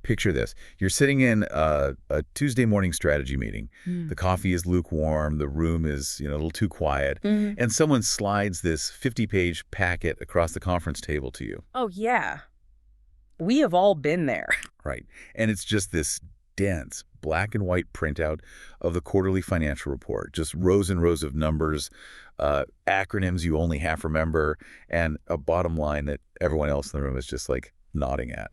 picture this. You're sitting in a Tuesday morning strategy meeting. The coffee is lukewarm. The room is, a little too quiet. And someone slides this 50-page packet across the conference table to you. Oh, yeah. We have all been there. Right. And it's just this dense black and white printout of the quarterly financial report, just rows and rows of numbers, acronyms you only half remember, and a bottom line that everyone else in the room is just like nodding at.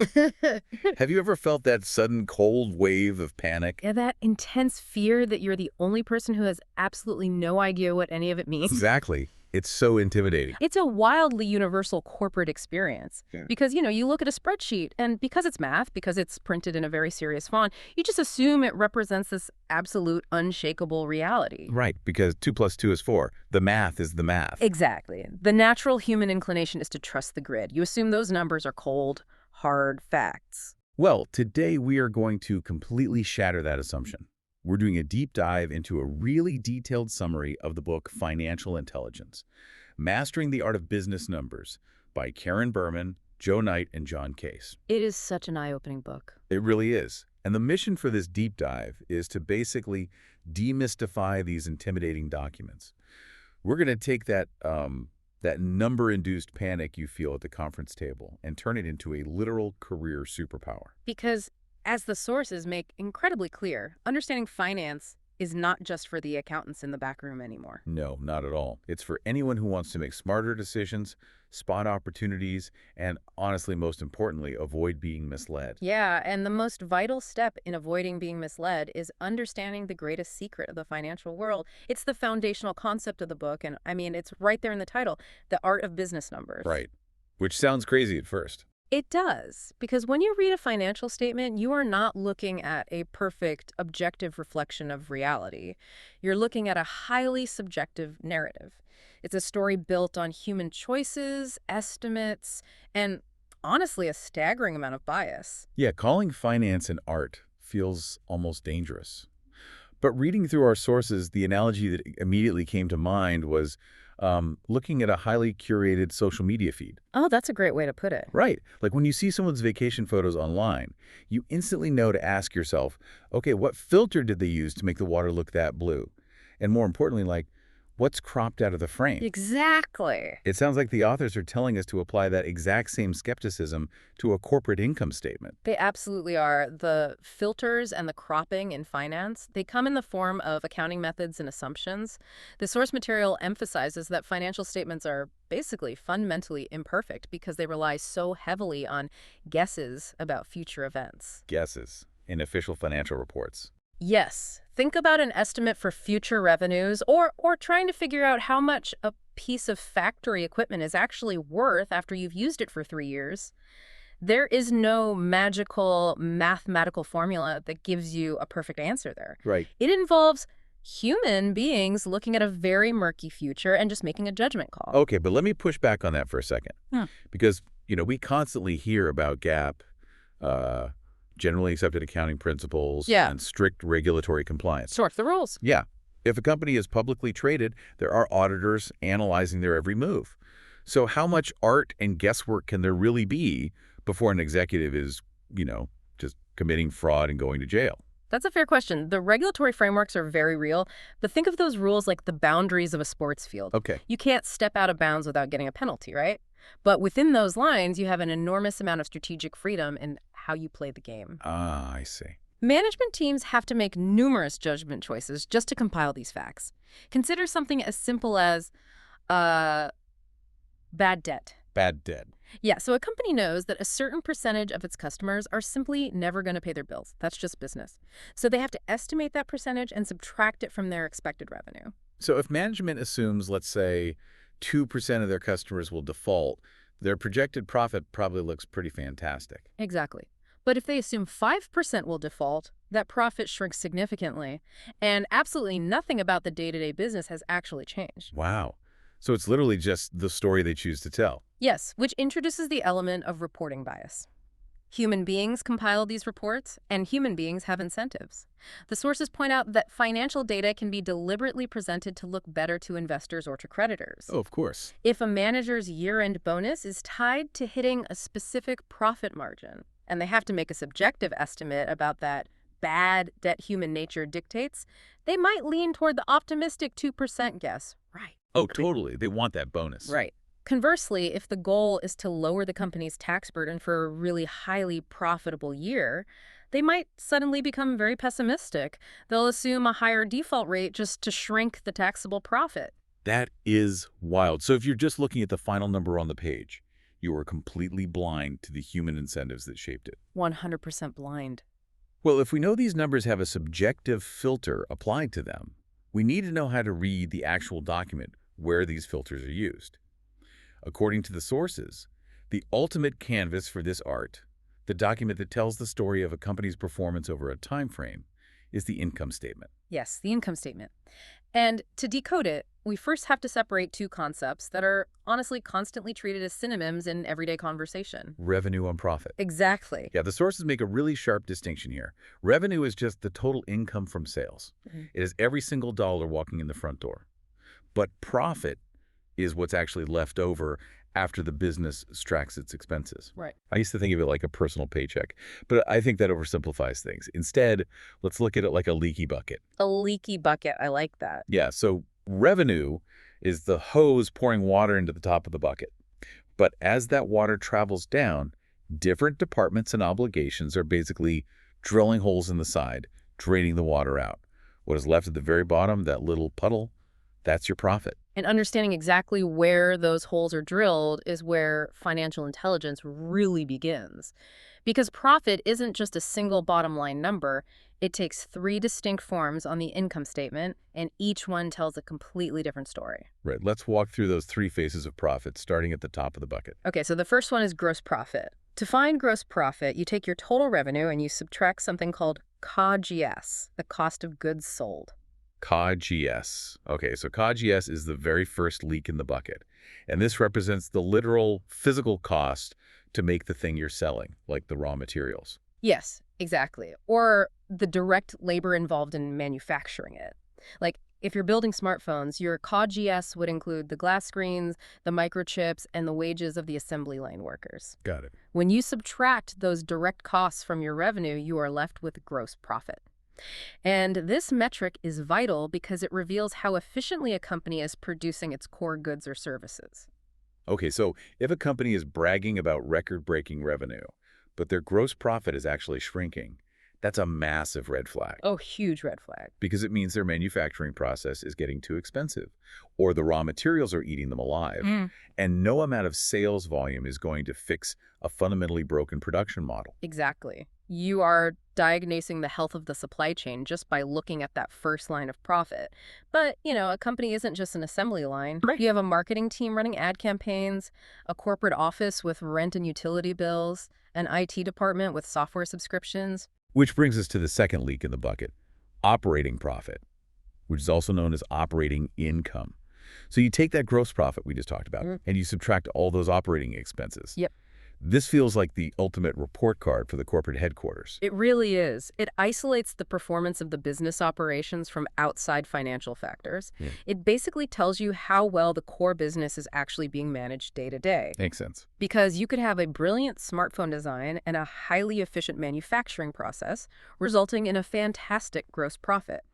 Have you ever felt that sudden cold wave of panic? Yeah, that intense fear that you're the only person who has absolutely no idea what any of it means. Exactly. It's so intimidating. It's a wildly universal corporate experience because, you look at a spreadsheet and because it's math, because it's printed in a very serious font, you just assume it represents this absolute unshakable reality. Right, because 2 + 2 is 4. The math is the math. Exactly. The natural human inclination is to trust the grid. You assume those numbers are cold, hard facts. Well, today we are going to completely shatter that assumption. We're doing a deep dive into a really detailed summary of the book Financial Intelligence, Mastering the Art of Business Numbers by Karen Berman, Joe Knight, and John Case. It is such an eye-opening book. It really is. And the mission for this deep dive is to basically demystify these intimidating documents. We're going to take that number-induced panic you feel at the conference table and turn it into a literal career superpower. Because as the sources make incredibly clear, understanding finance is not just for the accountants in the back room anymore. No, not at all. It's for anyone who wants to make smarter decisions, spot opportunities, and honestly, most importantly, avoid being misled. Yeah, and the most vital step in avoiding being misled is understanding the greatest secret of the financial world. It's the foundational concept of the book, and it's right there in the title, The Art of Business Numbers. Right, which sounds crazy at first. It does, because when you read a financial statement, you are not looking at a perfect, objective reflection of reality. You're looking at a highly subjective narrative. It's a story built on human choices, estimates, and honestly, a staggering amount of bias. Yeah, calling finance an art feels almost dangerous. But reading through our sources, the analogy that immediately came to mind was looking at a highly curated social media feed. Oh, that's a great way to put it. Right. Like when you see someone's vacation photos online, you instantly know to ask yourself, okay, what filter did they use to make the water look that blue? And more importantly, like, what's cropped out of the frame? Exactly. It sounds like the authors are telling us to apply that exact same skepticism to a corporate income statement. They absolutely are. The filters and the cropping in finance, they come in the form of accounting methods and assumptions. The source material emphasizes that financial statements are basically fundamentally imperfect because they rely so heavily on guesses about future events. Guesses in official financial reports. Yes. Think about an estimate for future revenues or trying to figure out how much a piece of factory equipment is actually worth after you've used it for 3 years. There is no magical mathematical formula that gives you a perfect answer there. Right. It involves human beings looking at a very murky future and just making a judgment call. Okay, but let me push back on that for a second. Because, we constantly hear about GAAP, generally accepted accounting principles, and strict regulatory compliance. Sort the rules. Yeah. If a company is publicly traded, there are auditors analyzing their every move. So how much art and guesswork can there really be before an executive is, just committing fraud and going to jail? That's a fair question. The regulatory frameworks are very real, but think of those rules like the boundaries of a sports field. Okay. You can't step out of bounds without getting a penalty, right? But within those lines, you have an enormous amount of strategic freedom in how you play the game. Ah, I see. Management teams have to make numerous judgment choices just to compile these facts. Consider something as simple as bad debt. Bad debt. Yeah, so a company knows that a certain percentage of its customers are simply never going to pay their bills. That's just business. So they have to estimate that percentage and subtract it from their expected revenue. So if management assumes, let's say, 2% of their customers will default, their projected profit probably looks pretty fantastic. Exactly. But if they assume 5% will default, that profit shrinks significantly, and absolutely nothing about the day-to-day business has actually changed. Wow. So it's literally just the story they choose to tell. Yes, which introduces the element of reporting bias. Human beings compile these reports, and human beings have incentives. The sources point out that financial data can be deliberately presented to look better to investors or to creditors. Oh, of course. If a manager's year-end bonus is tied to hitting a specific profit margin, and they have to make a subjective estimate about that bad debt human nature dictates, they might lean toward the optimistic 2% guess. Right. Oh, totally. They want that bonus. Right. Conversely, if the goal is to lower the company's tax burden for a really highly profitable year, they might suddenly become very pessimistic. They'll assume a higher default rate just to shrink the taxable profit. That is wild. So if you're just looking at the final number on the page, you are completely blind to the human incentives that shaped it. 100% blind. Well, if we know these numbers have a subjective filter applied to them, we need to know how to read the actual document where these filters are used. According to the sources, the ultimate canvas for this art, the document that tells the story of a company's performance over a time frame, is the income statement. Yes, the income statement. And to decode it, we first have to separate two concepts that are honestly constantly treated as synonyms in everyday conversation. Revenue and profit. Exactly. Yeah, the sources make a really sharp distinction here. Revenue is just the total income from sales. It is every single dollar walking in the front door. But profit is what's actually left over after the business extracts its expenses. Right. I used to think of it like a personal paycheck, but I think that oversimplifies things. Instead, let's look at it like a leaky bucket. A leaky bucket. I like that. Yeah, so revenue is the hose pouring water into the top of the bucket. But as that water travels down, different departments and obligations are basically drilling holes in the side, draining the water out. What is left at the very bottom, that little puddle, that's your profit. And understanding exactly where those holes are drilled is where financial intelligence really begins. Because profit isn't just a single bottom line number. It takes three distinct forms on the income statement, and each one tells a completely different story. Right. Let's walk through those three phases of profit, starting at the top of the bucket. Okay, so the first one is gross profit. To find gross profit, you take your total revenue and you subtract something called COGS, the cost of goods sold. COGS. Okay, so COGS is the very first leak in the bucket. And this represents the literal physical cost to make the thing you're selling, like the raw materials. Yes, exactly. Or the direct labor involved in manufacturing it. Like, if you're building smartphones, your COGS would include the glass screens, the microchips, and the wages of the assembly line workers. Got it. When you subtract those direct costs from your revenue, you are left with gross profit. And this metric is vital because it reveals how efficiently a company is producing its core goods or services. Okay, so if a company is bragging about record-breaking revenue, but their gross profit is actually shrinking, that's a massive red flag. Oh, huge red flag. Because it means their manufacturing process is getting too expensive, or the raw materials are eating them alive, and no amount of sales volume is going to fix a fundamentally broken production model. Exactly. You are diagnosing the health of the supply chain just by looking at that first line of profit. But, a company isn't just an assembly line. Right. You have a marketing team running ad campaigns, a corporate office with rent and utility bills, an IT department with software subscriptions. Which brings us to the second leak in the bucket, operating profit, which is also known as operating income. So you take that gross profit we just talked about, and you subtract all those operating expenses. Yep. This feels like the ultimate report card for the corporate headquarters. It really is. It isolates the performance of the business operations from outside financial factors. It basically tells you how well the core business is actually being managed day to day. Makes sense. Because you could have a brilliant smartphone design and a highly efficient manufacturing process, resulting in a fantastic gross profit.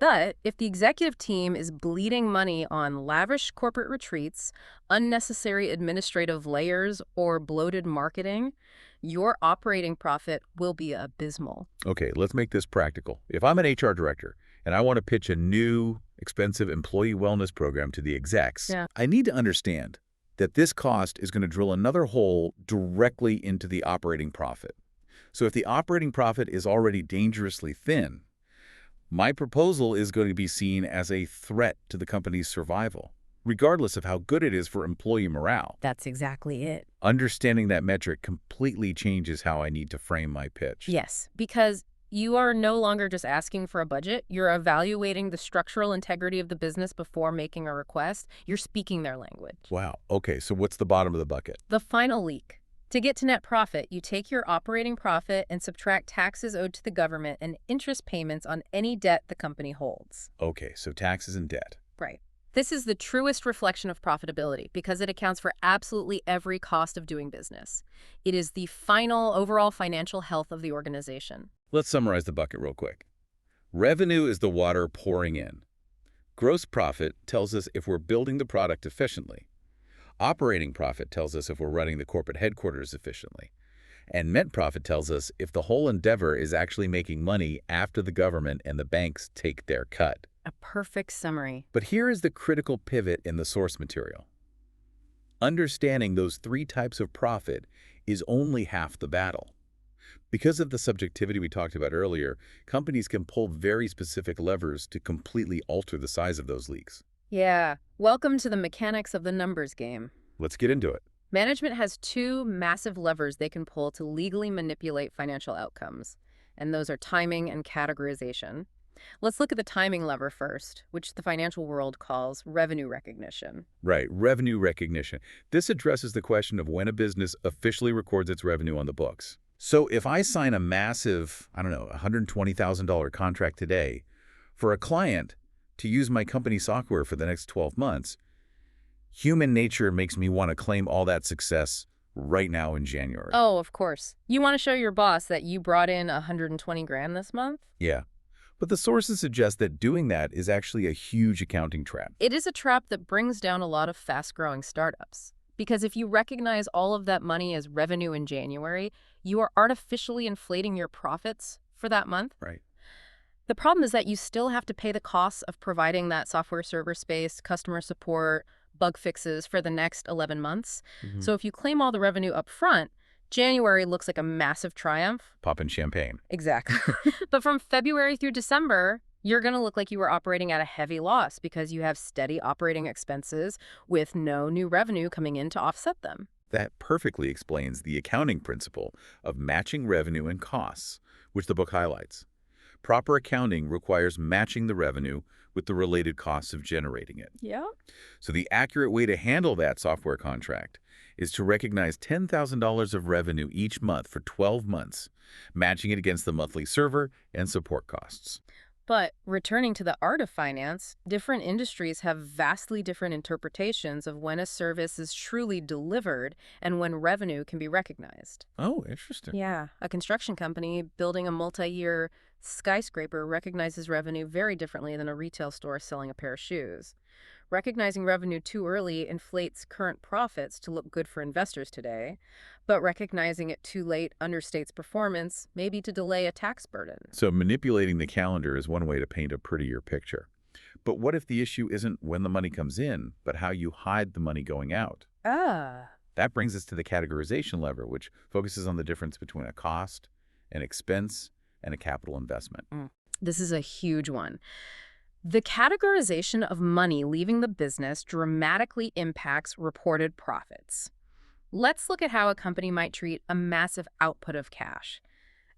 But if the executive team is bleeding money on lavish corporate retreats, unnecessary administrative layers, or bloated marketing, your operating profit will be abysmal. Okay, let's make this practical. If I'm an HR director and I want to pitch a new, expensive employee wellness program to the execs, I need to understand that this cost is going to drill another hole directly into the operating profit. So if the operating profit is already dangerously thin, my proposal is going to be seen as a threat to the company's survival, regardless of how good it is for employee morale. That's exactly it. Understanding that metric completely changes how I need to frame my pitch. Yes, because you are no longer just asking for a budget. You're evaluating the structural integrity of the business before making a request. You're speaking their language. Wow. Okay, so what's the bottom of the bucket? The final leak. To get to net profit, you take your operating profit and subtract taxes owed to the government and interest payments on any debt the company holds. Okay, so taxes and debt. Right. This is the truest reflection of profitability because it accounts for absolutely every cost of doing business. It is the final overall financial health of the organization. Let's summarize the bucket real quick. Revenue is the water pouring in. Gross profit tells us if we're building the product efficiently. Operating profit tells us if we're running the corporate headquarters efficiently. And net profit tells us if the whole endeavor is actually making money after the government and the banks take their cut. A perfect summary. But here is the critical pivot in the source material. Understanding those three types of profit is only half the battle. Because of the subjectivity we talked about earlier, companies can pull very specific levers to completely alter the size of those leaks. Yeah, welcome to the mechanics of the numbers game. Let's get into it. Management has two massive levers they can pull to legally manipulate financial outcomes, and those are timing and categorization. Let's look at the timing lever first, which the financial world calls revenue recognition. Right, revenue recognition. This addresses the question of when a business officially records its revenue on the books. So if I sign a massive, $120,000 contract today for a client to use my company software for the next 12 months, human nature makes me want to claim all that success right now in January. Oh, of course. You want to show your boss that you brought in 120 grand this month? Yeah. But the sources suggest that doing that is actually a huge accounting trap. It is a trap that brings down a lot of fast-growing startups. Because if you recognize all of that money as revenue in January, you are artificially inflating your profits for that month. Right. The problem is that you still have to pay the costs of providing that software server space, customer support, bug fixes for the next 11 months. So if you claim all the revenue up front, January looks like a massive triumph. Popping champagne. Exactly. But from February through December, you're going to look like you were operating at a heavy loss because you have steady operating expenses with no new revenue coming in to offset them. That perfectly explains the accounting principle of matching revenue and costs, which the book highlights. Proper accounting requires matching the revenue with the related costs of generating it. Yeah. So the accurate way to handle that software contract is to recognize $10,000 of revenue each month for 12 months, matching it against the monthly server and support costs. But returning to the art of finance, different industries have vastly different interpretations of when a service is truly delivered and when revenue can be recognized. Oh, interesting. Yeah, a construction company building a multi-year skyscraper recognizes revenue very differently than a retail store selling a pair of shoes. Recognizing revenue too early inflates current profits to look good for investors today, but recognizing it too late understates performance, maybe to delay a tax burden. So manipulating the calendar is one way to paint a prettier picture. But what if the issue isn't when the money comes in, but how you hide the money going out? That brings us to the categorization lever, which focuses on the difference between a cost, an expense, and a capital investment. This is a huge one. The categorization of money leaving the business dramatically impacts reported profits. Let's look at how a company might treat a massive output of cash.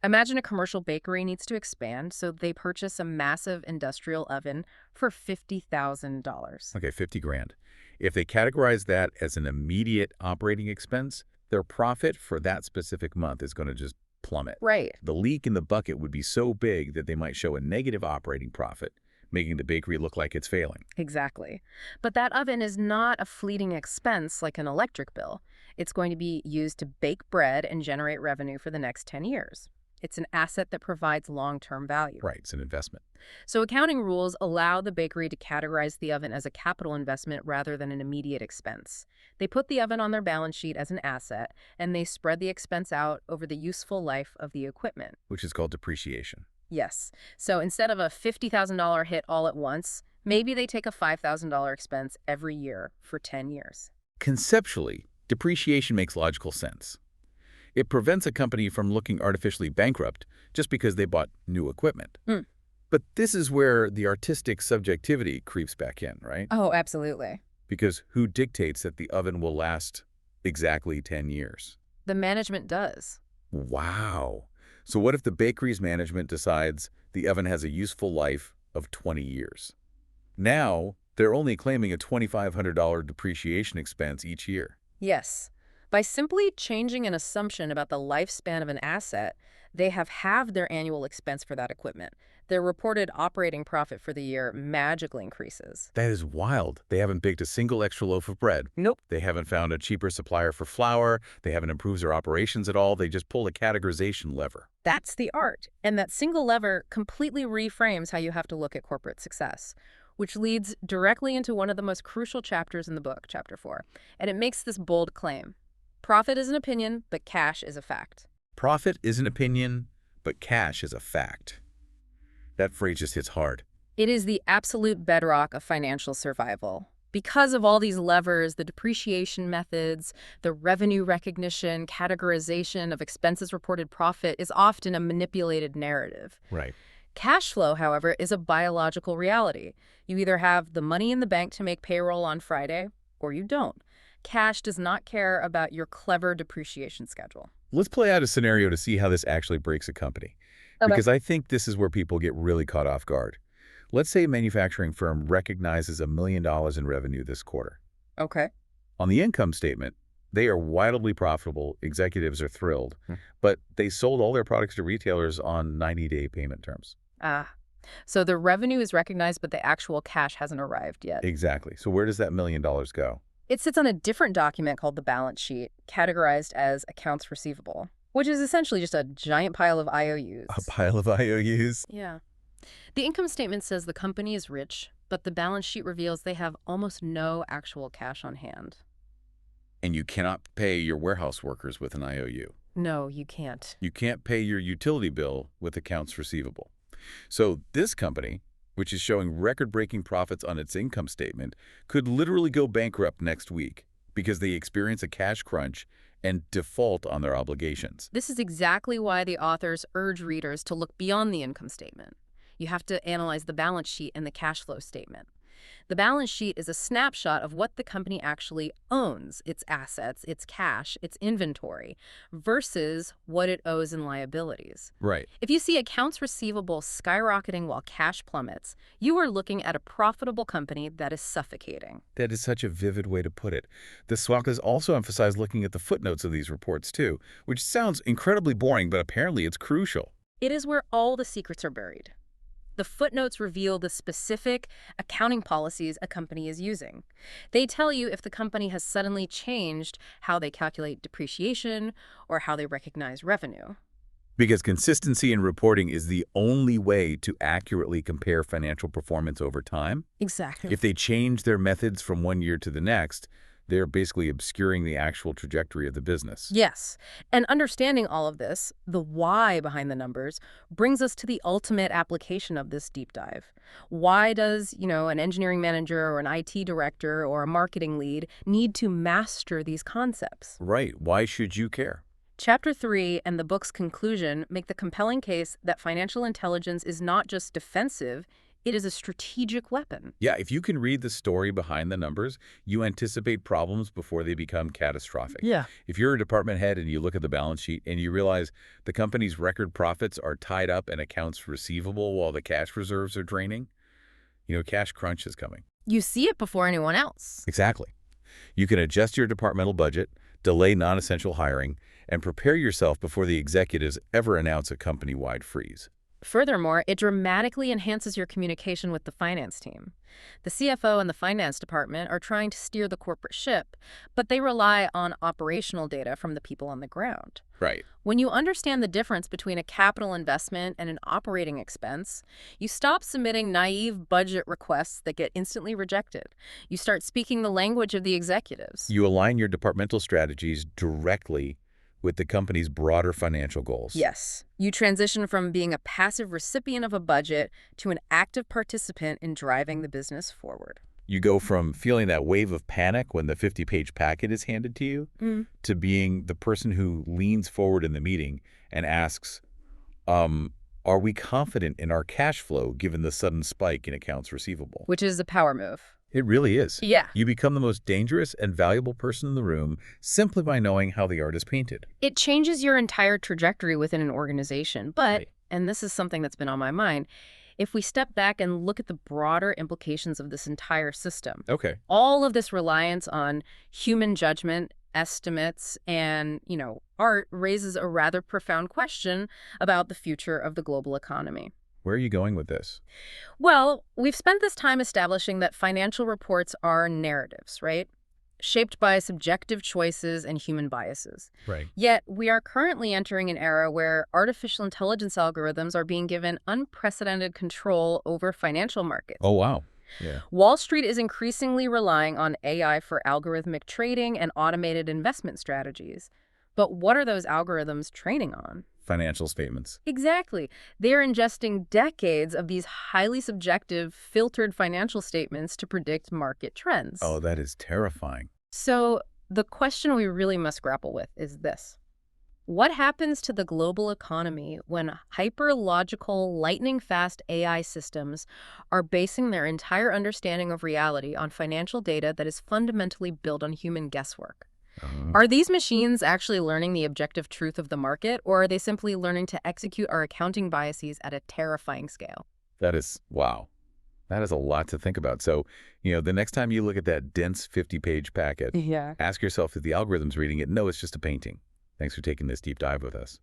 Imagine a commercial bakery needs to expand, so they purchase a massive industrial oven for $50,000. Okay, 50 grand. If they categorize that as an immediate operating expense, their profit for that specific month is going to just plummet. Right. The leak in the bucket would be so big that they might show a negative operating profit, making the bakery look like it's failing. Exactly. But that oven is not a fleeting expense like an electric bill. It's going to be used to bake bread and generate revenue for the next 10 years. It's an asset that provides long-term value. Right, it's an investment. So accounting rules allow the bakery to categorize the oven as a capital investment rather than an immediate expense. They put the oven on their balance sheet as an asset, and they spread the expense out over the useful life of the equipment. Which is called depreciation. Yes. So instead of a $50,000 hit all at once, maybe they take a $5,000 expense every year for 10 years. Conceptually, depreciation makes logical sense. It prevents a company from looking artificially bankrupt just because they bought new equipment. But this is where the artistic subjectivity creeps back in, right? Oh, absolutely. Because who dictates that the oven will last exactly 10 years? The management does. Wow. So what if the bakery's management decides the oven has a useful life of 20 years? Now, they're only claiming a $2,500 depreciation expense each year. Yes. By simply changing an assumption about the lifespan of an asset, They have halved their annual expense for that equipment. Their reported operating profit for the year magically increases. That is wild. They haven't baked a single extra loaf of bread. Nope. They haven't found a cheaper supplier for flour. They haven't improved their operations at all. They just pulled a categorization lever. That's the art. And that single lever completely reframes how you have to look at corporate success, which leads directly into one of the most crucial chapters in the book, Chapter 4. And it makes this bold claim. Profit is an opinion, but cash is a fact. Profit is an opinion, but cash is a fact. That phrase just hits hard. It is the absolute bedrock of financial survival. Because of all these levers, the depreciation methods, the revenue recognition, categorization of expenses reported profit is often a manipulated narrative. Right. Cash flow, however, is a biological reality. You either have the money in the bank to make payroll on Friday, or you don't. Cash does not care about your clever depreciation schedule. Let's play out a scenario to see how this actually breaks a company. Okay. Because I think this is where people get really caught off guard. Let's say a manufacturing firm recognizes $1 million in revenue this quarter. Okay. On the income statement, they are wildly profitable, executives are thrilled, but they sold all their products to retailers on 90-day payment terms. So the revenue is recognized, but the actual cash hasn't arrived yet. Exactly. So where does that $1 million go? It sits on a different document called the balance sheet, categorized as accounts receivable, which is essentially just a giant pile of IOUs. A pile of IOUs? Yeah. The income statement says the company is rich, but the balance sheet reveals they have almost no actual cash on hand. And you cannot pay your warehouse workers with an IOU. No, you can't. You can't pay your utility bill with accounts receivable. So this company, which is showing record-breaking profits on its income statement, could literally go bankrupt next week because they experience a cash crunch and default on their obligations. This is exactly why the authors urge readers to look beyond the income statement. You have to analyze the balance sheet and the cash flow statement. The balance sheet is a snapshot of what the company actually owns, its assets, its cash, its inventory, versus what it owes in liabilities. Right. If you see accounts receivable skyrocketing while cash plummets, you are looking at a profitable company that is suffocating. That is such a vivid way to put it. The SWOT also emphasized looking at the footnotes of these reports too, which sounds incredibly boring, but apparently it's crucial. It is where all the secrets are buried. The footnotes reveal the specific accounting policies a company is using. They tell you if the company has suddenly changed how they calculate depreciation or how they recognize revenue. Because consistency in reporting is the only way to accurately compare financial performance over time. Exactly. If they change their methods from one year to the next, they're basically obscuring the actual trajectory of the business. Yes. And understanding all of this, the why behind the numbers, brings us to the ultimate application of this deep dive. Why does, an engineering manager or an IT director or a marketing lead need to master these concepts? Right. Why should you care? Chapter 3 and the book's conclusion make the compelling case that financial intelligence is not just defensive, it is a strategic weapon. Yeah, if you can read the story behind the numbers, you anticipate problems before they become catastrophic. Yeah. If you're a department head and you look at the balance sheet and you realize the company's record profits are tied up in accounts receivable while the cash reserves are draining, cash crunch is coming. You see it before anyone else. Exactly. You can adjust your departmental budget, delay non-essential hiring, and prepare yourself before the executives ever announce a company-wide freeze. Furthermore, it dramatically enhances your communication with the finance team. The CFO and the finance department are trying to steer the corporate ship, but they rely on operational data from the people on the ground. Right. When you understand the difference between a capital investment and an operating expense, you stop submitting naive budget requests that get instantly rejected. You start speaking the language of the executives. You align your departmental strategies directly with the company's broader financial goals. Yes. You transition from being a passive recipient of a budget to an active participant in driving the business forward. You go from feeling that wave of panic when the 50-page packet is handed to you to being the person who leans forward in the meeting and asks, are we confident in our cash flow given the sudden spike in accounts receivable? Which is a power move. It really is. Yeah. You become the most dangerous and valuable person in the room simply by knowing how the art is painted. It changes your entire trajectory within an organization. But, Right. and this is something that's been on my mind, if we step back and look at the broader implications of this entire system, Okay. all of this reliance on human judgment estimates, and, art raises a rather profound question about the future of the global economy. Where are you going with this? Well, we've spent this time establishing that financial reports are narratives, right? Shaped by subjective choices and human biases. Right. Yet, we are currently entering an era where artificial intelligence algorithms are being given unprecedented control over financial markets. Oh, wow. Yeah. Wall Street is increasingly relying on AI for algorithmic trading and automated investment strategies. But what are those algorithms training on? Financial statements. Exactly. They're ingesting decades of these highly subjective, filtered financial statements to predict market trends. Oh, that is terrifying. So the question we really must grapple with is this. What happens to the global economy when hyper-logical, lightning-fast AI systems are basing their entire understanding of reality on financial data that is fundamentally built on human guesswork? Are these machines actually learning the objective truth of the market, or are they simply learning to execute our accounting biases at a terrifying scale? That is, wow. That is a lot to think about. So, the next time you look at that dense 50-page packet, Yeah. ask yourself if the algorithm's reading it. No, it's just a painting. Thanks for taking this deep dive with us.